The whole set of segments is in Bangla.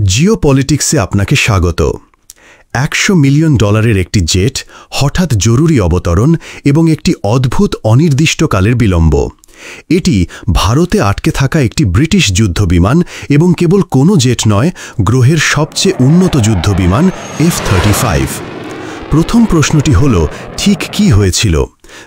জিওপলিটিক্সে আপনাকে স্বাগত। $100 মিলিয়ন একটি জেট, হঠাৎ জরুরি অবতরণ এবং একটি অদ্ভুত অনির্দিষ্টকালের বিলম্ব। এটি ভারতে আটকে থাকা একটি ব্রিটিশ যুদ্ধবিমান এবং কেবল কোনো জেট নয়, গ্রহের সবচেয়ে উন্নত যুদ্ধবিমান F-35। প্রথম প্রশ্নটি হল, ঠিক কী হয়েছিল?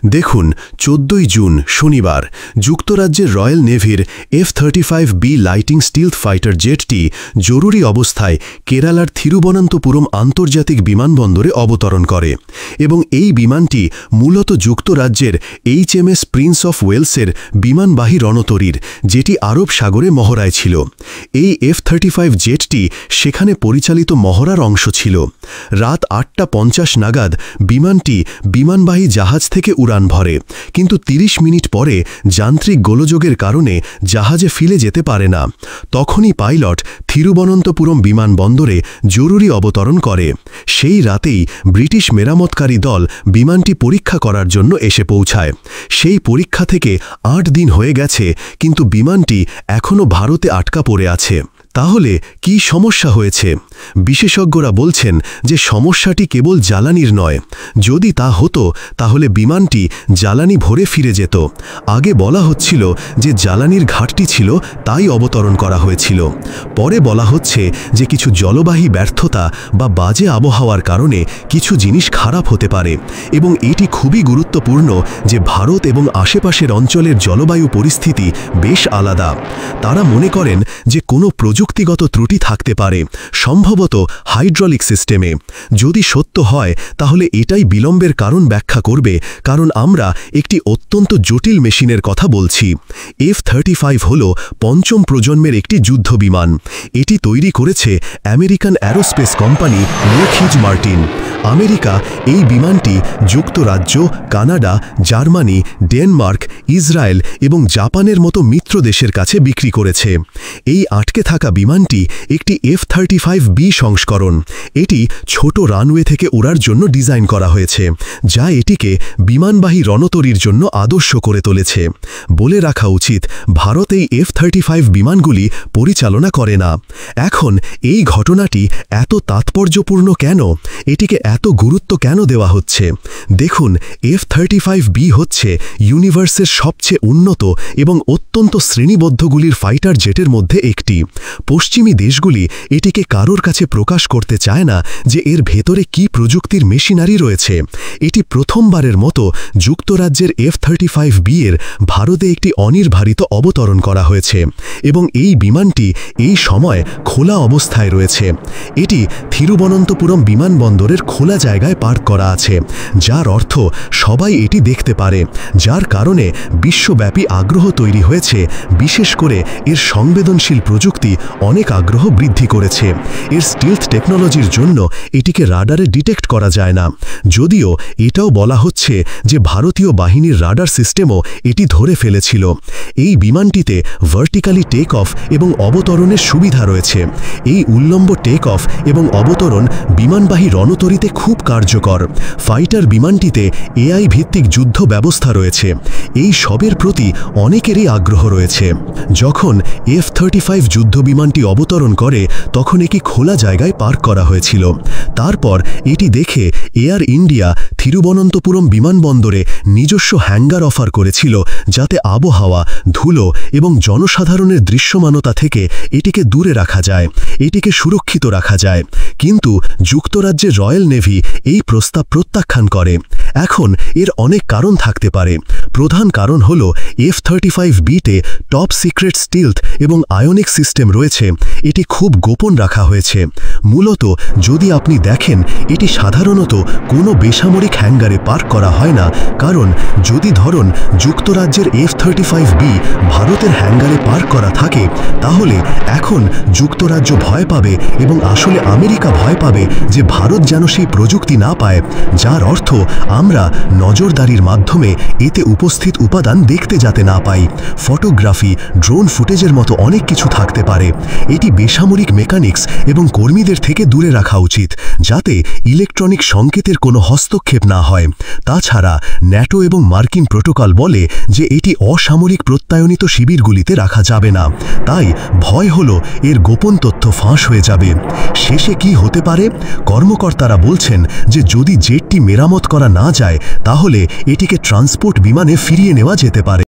দেখুন, 14 জুন শনিবার যুক্তরাজ্যের রয়্যাল নেভির F-35B লাইটিং স্টিলথ ফাইটার জেটটি জরুরি অবস্থায় কেরালার থিরুবনন্তপুরম আন্তর্জাতিক বিমানবন্দরে অবতরণ করে এবং এই বিমানটি মূলত যুক্তরাজ্যের HMS প্রিন্স অফ ওয়েলসের বিমানবাহী রণতরীর, যেটি আরব সাগরে মহড়ায় ছিল। এই F-35 জেটটি সেখানে পরিচালিত মহড়ার অংশ ছিল। রাত 8:50 নাগাদ বিমানটি বিমানবাহী জাহাজ থেকে উড়ান ভরে, কিন্তু 30 মিনিট পরে যান্ত্রিক গোলযোগের কারণে জাহাজে ফিরে যেতে পারে না। তখনই পাইলট থিরুবনন্তপুরম বিমানবন্দরে জরুরি অবতরণ করে। সেই রাতেই ব্রিটিশ মেরামতকারী দল বিমানটি পরীক্ষা করার জন্য এসে পৌঁছায়। সেই পরীক্ষা থেকে 8 দিন হয়ে গেছে, কিন্তু বিমানটি এখনও ভারতে আটকা পড়ে আছে। তাহলে কি সমস্যা হয়েছে? বিশেষজ্ঞরা বলছেন যে সমস্যাটি কেবল জ্বালানির নয়। যদি তা হতো তাহলে বিমানটি জ্বালানি ভরে ফিরে যেত। আগে বলা হচ্ছিল যে জ্বালানির ঘাটতি ছিল, তাই অবতরণ করা হয়েছিল। পরে বলা হচ্ছে যে কিছু জলবাহী ব্যর্থতা বা বাজে আবহাওয়ার কারণে কিছু জিনিস খারাপ হতে পারে এবং এটি খুবই গুরুত্বপূর্ণ যে ভারত এবং আশেপাশের অঞ্চলের জলবায়ু পরিস্থিতি বেশ আলাদা। তারা মনে করেন যে কোনো প্রযুক্তিগত ত্রুটি থাকতে পারে, সম্ভবত হাইড্রোলিক সিস্টেমে। যদি সত্য হয় তাহলে এটাই বিলম্বের কারণ ব্যাখ্যা করবে, কারণ আমরা একটি অত্যন্ত জটিল মেশিনের কথা বলছি। F-35 হল পঞ্চম প্রজন্মের একটি যুদ্ধবিমান। এটি তৈরি করেছে American aerospace company Lockheed Martin. America এই বিমানটি যুক্তরাজ্য, কানাডা, জার্মানি, ডেনমার্ক, ইসরায়েল এবং জাপানের মতো মিত্র দেশের কাছে বিক্রি করেছে। এই আটকে থাকা বিমানটি একটি F-35B সংস্করণ। এটি ছোট রানওয়ে থেকে ওড়ার জন্য ডিজাইন করা হয়েছে, যা এটিকে বিমানবাহী রণতরীর জন্য আদর্শ করে তুলেছে। বলে রাখা উচিত, ভারত এই F-35 বিমানগুলি পরিচালনা করে না। এখন এই ঘটনাটি এত তাৎপর্যপূর্ণ কেন? এটিকে এত গুরুত্ব কেন দেওয়া হচ্ছে? দেখুন, F-35B হচ্ছে ইউনিভার্সের সবচেয়ে উন্নত এবং অত্যন্ত শ্রেণীবদ্ধগুলির ফাইটার জেটের মধ্যে একটি। পশ্চিমী দেশগুলি এটিকে কারোর কাছে প্রকাশ করতে চায় না যে এর ভেতরে কি প্রযুক্তির মেশিনারি রয়েছে। এটি প্রথমবারের মতো যুক্তরাজ্যের F-35B এর ভারতে একটি অনির্ধারিত অবতরণ করা হয়েছে এবং এই বিমানটি এই সময় খোলা অবস্থায় রয়েছে। এটি থিরুবনন্তপুরম বিমানবন্দরের খোলা জায়গায় পার্ক করা আছে, যার অর্থ সবাই এটি দেখতে পারে, যার কারণে বিশ্বব্যাপী আগ্রহ তৈরি হয়েছে। বিশেষ করে এর সংবেদনশীল প্রযুক্তি অনেক আগ্রহ বৃদ্ধি করেছে। এর স্টিলথ টেকনোলজির জন্য এটিকে রাডারে ডিটেক্ট করা যায় না, যদিও এটাও বলা হচ্ছে যে ভারতীয় বাহিনীর রাডার সিস্টেমও এটি ধরে ফেলেছিল। এই বিমানটিতে ভার্টিক্যালি টেক অফ এবং অবতরণের সুবিধা রয়েছে। এই উল্লম্ব টেক অফ এবং অবতরণ বিমানবাহী রণতরীতে খুব কার্যকর। ফাইটার বিমানটিতে AI ভিত্তিক যুদ্ধ ব্যবস্থা রয়েছে। এই সবের প্রতি অনেকেরই আগ্রহ রয়েছে। যখন F-35 যুদ্ধবিমানটি অবতরণ করে তখন এটি খোলা জায়গায় পার্ক করা হয়েছিল। তারপর এটি দেখে এয়ার ইন্ডিয়া থিরুবনন্তপুরম বিমানবন্দরে নিজস্ব হ্যাঙ্গার অফার করেছিল, যাতে আবহাওয়া, ধুলো এবং জনসাধারণের দৃশ্যমানতা থেকে এটিকে দূরে রাখা যায়, এটিকে সুরক্ষিত রাখা যায়। কিন্তু যুক্তরাজ্যের রয়্যাল নেভি এই প্রস্তাব প্রত্যাখ্যান করে। এখন এর অনেক কারণ থাকতে পারে। প্রধান কারণ হল F-35B-তে টপ সিক্রেট স্টিলথ এবং আয়নিক সিস্টেম রয়েছে। এটি খুব গোপন রাখা হয়েছে। মূলত যদি আপনি দেখেন, এটি সাধারণত কোনো বেসামরিক হ্যাঙ্গারে পার্ক করা হয় না, কারণ যদি ধরুন যুক্তরাজ্যের F-35B ভারতের হ্যাঙ্গারে পার্ক করা থাকে, তাহলে এখন যুক্তরাজ্য ভয় পাবে এবং আসলে আমেরিকা ভয় পাবে যে ভারত যেন সেই সেই প্রযুক্তি না পায়, যার অর্থ আমরা নজরদারির মাধ্যমে এতে উপস্থিত উপাদান দেখতে যাতে না পাই। ফটোগ্রাফি, ড্রোন ফুটেজের মতো অনেক কিছু থাকতে পারে। এটি বেসামরিক মেকানিক্স এবং কর্মীদের থেকে দূরে রাখা উচিত, যাতে ইলেকট্রনিক সংকেতের কোনো হস্তক্ষেপ না হয়। তাছাড়া ন্যাটো এবং মার্কিন প্রোটোকল বলে যে এটি অসামরিক প্রত্যয়নিত শিবিরগুলিতে রাখা যাবে না। তাই ভয় হলো এর গোপন তথ্য ফাঁস হয়ে যাবে। শেষে কি হতে পারে? কর্মকর্তারা বলছেন যে যদি জেটটি মেরামত করা না যায়, তাহলে এটিকে ট্রান্সপোর্ট বিমানে ফিরিয়ে নেওয়া যেতে পারে।